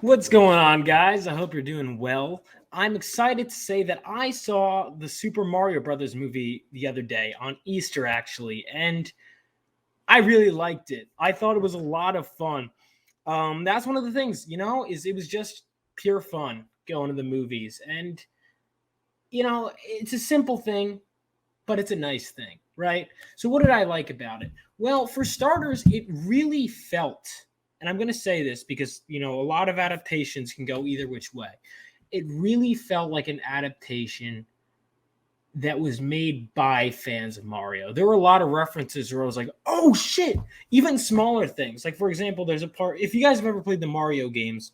What's going on, guys? I hope you're doing well. I'm excited to say that I saw the Super Mario Brothers movie the other day on Easter, actually, and I really liked it. I thought it was a lot of fun. That's one of the things, is it was just pure fun going to the movies, and it's a simple thing, but it's a nice thing, right? So, what did I like about it? Well, for starters, it really felt, and I'm going to say this because, a lot of adaptations can go either which way. It really felt like an adaptation that was made by fans of Mario. There were a lot of references where I was like, oh shit, even smaller things. Like, for example, there's a part, if you guys have ever played the Mario games,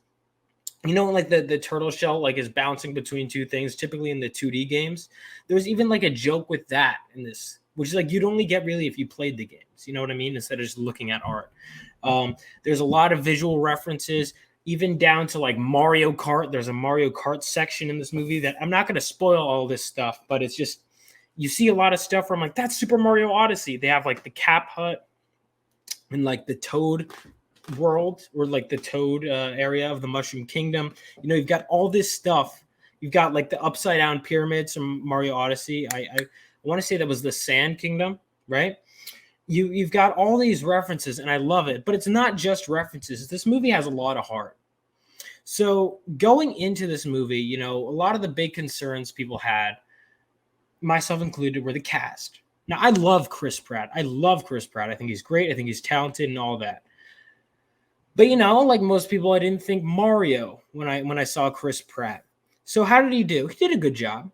like the turtle shell like is bouncing between two things, typically in the 2D games. There's even like a joke with that in this, which is like you'd only get really if you played the games. You know what I mean? Instead of just looking at art. There's a lot of visual references, even down to like Mario Kart. There's a Mario Kart section in this movie that I'm not going to spoil all this stuff, but it's just you see a lot of stuff where I'm like, that's Super Mario Odyssey. They have like the Cap Hut and like the Toad world, or like the Toad area of the Mushroom Kingdom. You've got all this stuff. You've got like the upside down pyramids from Mario Odyssey. I want to say that was the Sand Kingdom, right? You've got all these references, and I love it. But it's not just references. This movie has a lot of heart. So going into this movie, a lot of the big concerns people had, myself included, were the cast. Now, I love Chris Pratt. I think he's great. I think he's talented and all that. But like most people, I didn't think Mario when I saw Chris Pratt. So how did he do? He did a good job.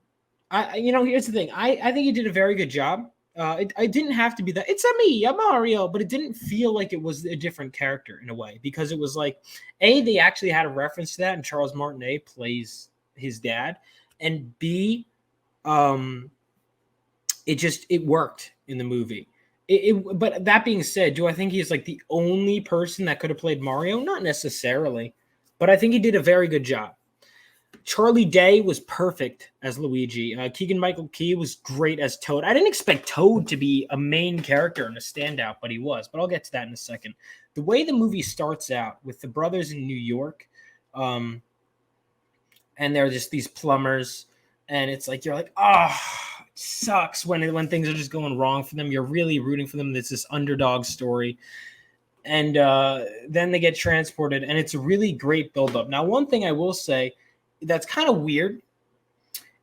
Here's the thing. I think he did a very good job. I didn't have to be that. It's a me, a Mario, but it didn't feel like it was a different character in a way, because it was like, they actually had a reference to that, and Charles Martinet plays his dad, and B, it worked in the movie. But that being said, do I think he's like the only person that could have played Mario? Not necessarily, but I think he did a very good job. Charlie Day was perfect as Luigi. Keegan-Michael Key was great as Toad. I didn't expect Toad to be a main character and a standout, but he was. But I'll get to that in a second. The way the movie starts out with the brothers in New York, and they're just these plumbers, and it's like you're like, it sucks when things are just going wrong for them. You're really rooting for them. It's this underdog story. And then they get transported, and it's a really great buildup. Now, one thing I will say that's kind of weird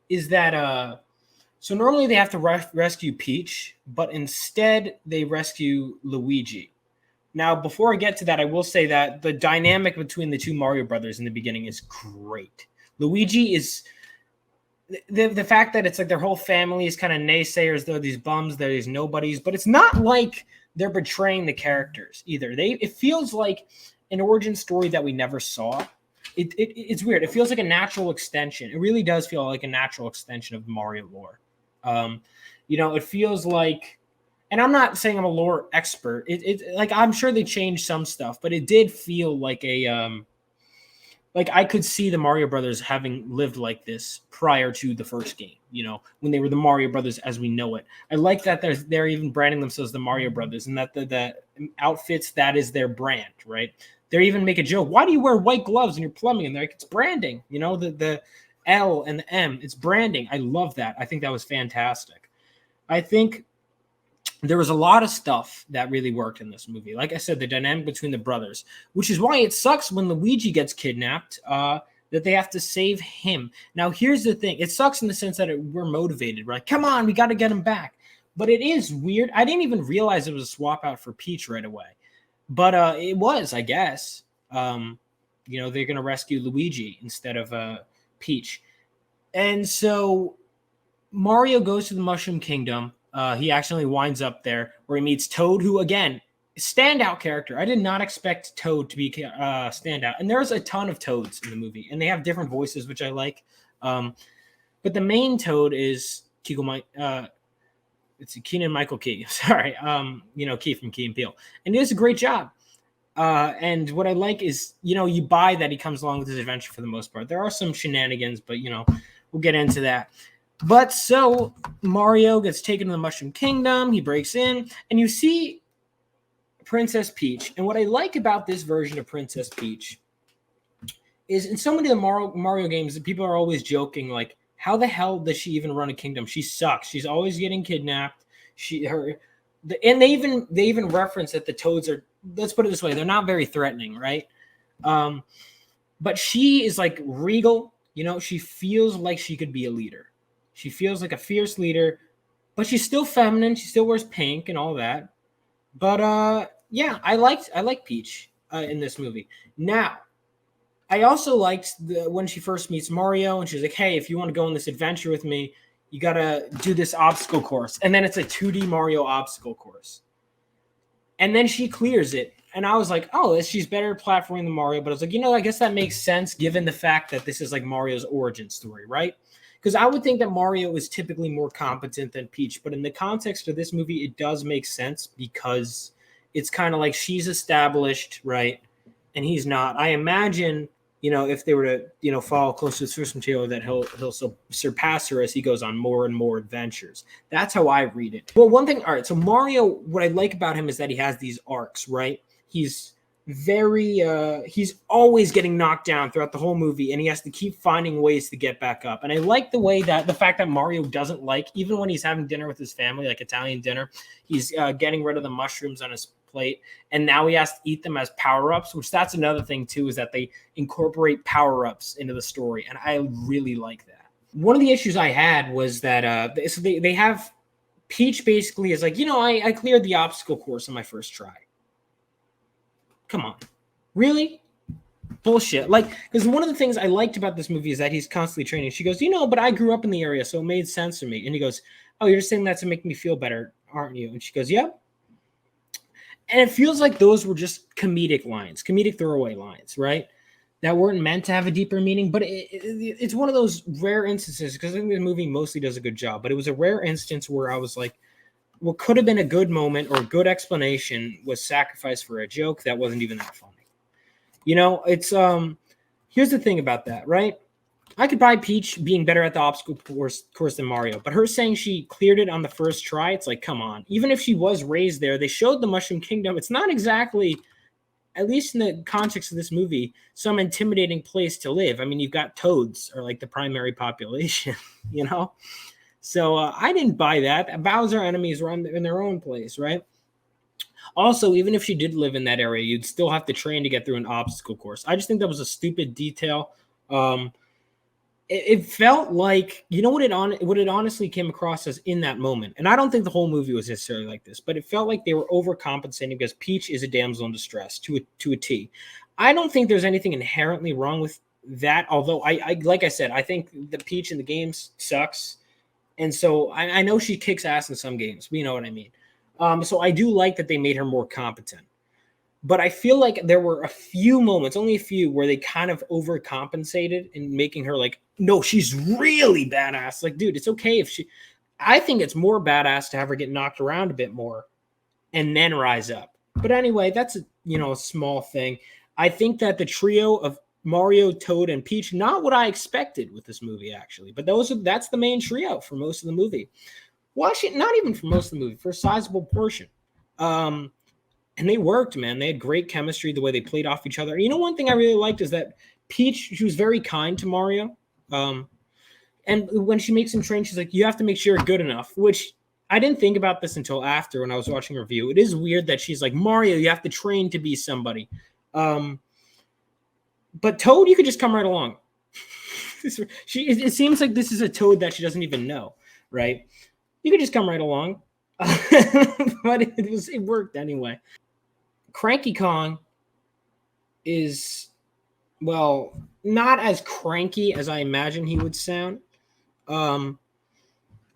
is that so normally they have to rescue Peach, but instead they rescue Luigi. Now, before I get to that, I will say that the dynamic between the two Mario brothers in the beginning is great. Luigi is the fact that it's like their whole family is kind of naysayers. They're these bums, they're these nobodies, but it's not like they're betraying the characters either. It feels like an origin story that we never saw. It's weird. It feels like a natural extension. It really does feel like a natural extension of Mario lore. It feels like, and I'm not saying I'm a lore expert. It like I'm sure they changed some stuff, but it did feel like like I could see the Mario Brothers having lived like this prior to the first game, when they were the Mario Brothers as we know it. I like that they're even branding themselves the Mario Brothers, and that the outfits, that is their brand, right? They even make a joke. Why do you wear white gloves when you're plumbing? And they're like, it's branding. The L and the M, it's branding. I love that. I think that was fantastic. I think there was a lot of stuff that really worked in this movie. Like I said, the dynamic between the brothers, which is why it sucks when Luigi gets kidnapped, that they have to save him. Now, here's the thing. It sucks in the sense that we're motivated. We're like, come on, we got to get him back. But it is weird. I didn't even realize it was a swap out for Peach right away. But it was, I guess. They're going to rescue Luigi instead of Peach. And so Mario goes to the Mushroom Kingdom. He actually winds up there where he meets Toad, who, again, standout character. I did not expect Toad to be standout. And there's a ton of Toads in the movie, and they have different voices, which I like. But the main Toad is it's Keegan-Michael Key. Sorry. Key from Key and Peele. And he does a great job. And what I like is, you buy that he comes along with his adventure for the most part. There are some shenanigans, but, we'll get into that. But so Mario gets taken to the Mushroom Kingdom. He breaks in, and you see Princess Peach. And what I like about this version of Princess Peach is in so many of the Mario games, people are always joking like, how the hell does she even run a kingdom? She sucks. She's always getting kidnapped. And they even reference that the Toads are. Let's put it this way: they're not very threatening, right? Um, but she is like regal. She feels like she could be a leader. She feels like a fierce leader, but she's still feminine. She still wears pink and all that. But yeah, I like Peach in this movie. Now, I also liked when she first meets Mario and she's like, "Hey, if you want to go on this adventure with me, you gotta do this obstacle course." And then it's a 2D Mario obstacle course, and then she clears it. And I was like, "Oh, she's better at platforming than Mario." But I was like, I guess that makes sense given the fact that this is like Mario's origin story, right? Because I would think that Mario is typically more competent than Peach, but in the context of this movie, it does make sense because it's kind of like she's established, right? And he's not. I imagine, if they were to, follow close to the source material, that he'll surpass her as he goes on more and more adventures. That's how I read it. Well, one thing, all right. So Mario, what I like about him is that he has these arcs, right? He's he's always getting knocked down throughout the whole movie, and he has to keep finding ways to get back up. And I like the fact that Mario doesn't like, even when he's having dinner with his family, like Italian dinner, he's getting rid of the mushrooms on his plate, and now he has to eat them as power-ups, which that's another thing too, is that they incorporate power-ups into the story, and I really like that. One of the issues I had was that so they have Peach basically is like, I cleared the obstacle course on my first try. Come on. Really? Bullshit. Like, because one of the things I liked about this movie is that he's constantly training. She goes, but I grew up in the area, so it made sense to me. And he goes, oh, you're just saying that to make me feel better, aren't you? And she goes, yep. And it feels like those were just comedic lines, comedic throwaway lines, right? That weren't meant to have a deeper meaning. But it's one of those rare instances, because I think the movie mostly does a good job. But it was a rare instance where I was like, what could have been a good moment or a good explanation was sacrificed for a joke that wasn't even that funny. It's here's the thing about that, right? I could buy Peach being better at the obstacle course than Mario, but her saying she cleared it on the first try, it's like, come on. Even if she was raised there, they showed the Mushroom Kingdom. It's not exactly, at least in the context of this movie, some intimidating place to live. I mean, you've got toads are like the primary population, So I didn't buy that. Bowser enemies were in their own place, right? Also, even if she did live in that area, you'd still have to train to get through an obstacle course. I just think that was a stupid detail. It felt like, what it honestly came across as in that moment. And I don't think the whole movie was necessarily like this, but it felt like they were overcompensating because Peach is a damsel in distress to a T. I don't think there's anything inherently wrong with that. Although I like I said, I think the Peach in the games sucks. And so I know she kicks ass in some games. But you know what I mean? So I do like that they made her more competent. But I feel like there were a few moments, only a few, where they kind of overcompensated in making her like, no, she's really badass. Like, dude, it's okay if she... I think it's more badass to have her get knocked around a bit more and then rise up. But anyway, that's a small thing. I think that the trio of Mario, Toad, and Peach, not what I expected with this movie, actually. But that's the main trio for most of the movie. Well, actually, not even for most of the movie, for a sizable portion. And they worked, man. They had great chemistry, the way they played off each other. One thing I really liked is that Peach, she was very kind to Mario. And when she makes him train, she's like, you have to make sure you're good enough, which I didn't think about this until after when I was watching her review. It is weird that she's like, Mario, you have to train to be somebody. But Toad, you could just come right along. It seems like this is a Toad that she doesn't even know, right? You could just come right along. But it worked anyway. Cranky Kong is, well, not as cranky as I imagine he would sound. I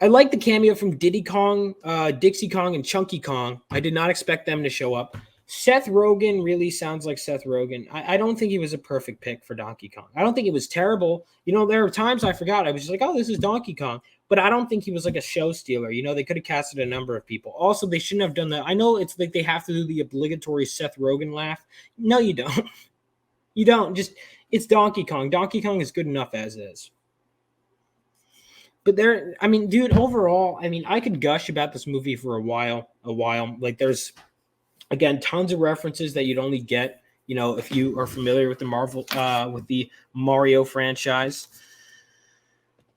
like the cameo from Diddy Kong, Dixie Kong, and Chunky Kong. I did not expect them to show up. Seth Rogen really sounds like Seth Rogen. I don't think he was a perfect pick for Donkey Kong. I don't think it was terrible. There are times I forgot. I was just like, oh, this is Donkey Kong. But I don't think he was like a show stealer. They could have casted a number of people. Also, they shouldn't have done that. I know it's like they have to do the obligatory Seth Rogen laugh. No, you don't. You don't. It's Donkey Kong. Donkey Kong is good enough as is. But dude, overall, I could gush about this movie for a while. Like, there's, again, tons of references that you'd only get if you are familiar with the Mario franchise.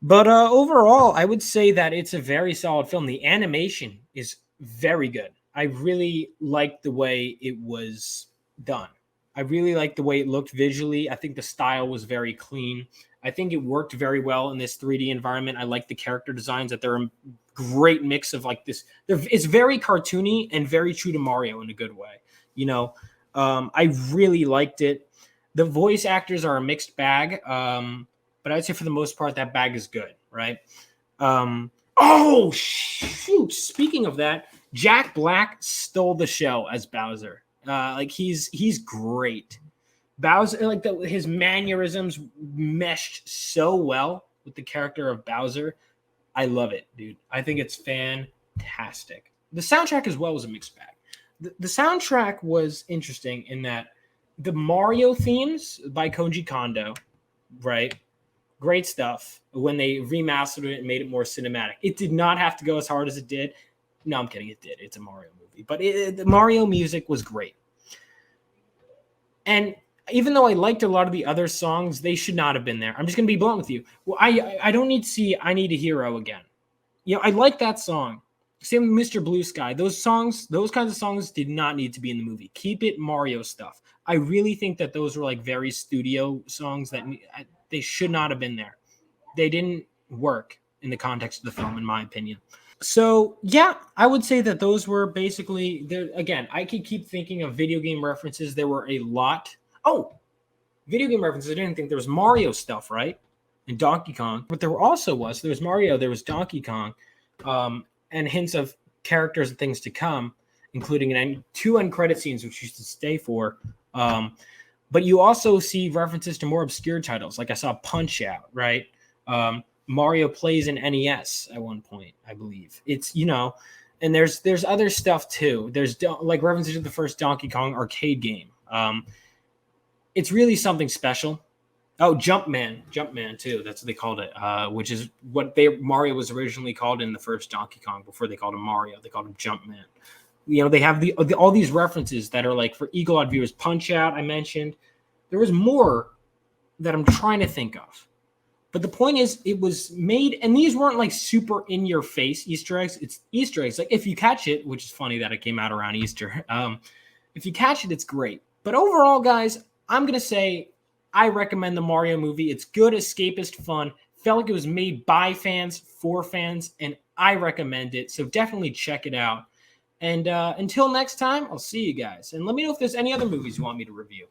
But overall, I would say that it's a very solid film. The animation is very good. I really liked the way it was done. I really liked the way it looked visually. I think the style was very clean. I think it worked very well in this 3D environment. I like the character designs, that they're a great mix of like this. It's very cartoony and very true to Mario in a good way. I really liked it. The voice actors are a mixed bag. But I'd say for the most part, that bag is good, right? Oh, shoot. Speaking of that, Jack Black stole the show as Bowser. He's great. Bowser, his mannerisms meshed so well with the character of Bowser. I love it, dude. I think it's fantastic. The soundtrack as well was a mixed bag. The soundtrack was interesting in that the Mario themes by Koji Kondo, right? Great stuff when they remastered it and made it more cinematic. It did not have to go as hard as it did. No, I'm kidding. It did. It's a Mario movie. But the Mario music was great. And even though I liked a lot of the other songs, they should not have been there. I'm just going to be blunt with you. Well, I don't need to see I Need a Hero again. I like that song. Same with Mr. Blue Sky. Those songs, those kinds of songs did not need to be in the movie. Keep it Mario stuff. I really think that those were like very studio songs that they should not have been there. They didn't work in the context of the film, in my opinion. So, yeah, I would say that those were basically, again, I could keep thinking of video game references. There were a lot. Oh, video game references. I didn't think there was Mario stuff, right? And Donkey Kong. But there also was. There was Mario. There was Donkey Kong. And hints of characters and things to come, including two end credit scenes, which you should stay for. But you also see references to more obscure titles. Like I saw Punch Out, right? Mario plays an NES at one point, I believe. It's, and there's other stuff too. There's like references to the first Donkey Kong arcade game. It's really something special. Oh, Jumpman too. That's what they called it, which is what Mario was originally called in the first Donkey Kong before they called him Mario. They called him Jumpman. They have all these references that are like for eagle-eyed viewers. Punch Out, I mentioned. There was more that I'm trying to think of. But the point is, it was made, and these weren't like super in-your-face Easter eggs. It's Easter eggs. Like if you catch it, which is funny that it came out around Easter. If you catch it, it's great. But overall, guys, I'm going to say I recommend the Mario movie. It's good, escapist fun. Felt like it was made by fans, for fans, and I recommend it. So definitely check it out. And until next time, I'll see you guys. And let me know if there's any other movies you want me to review.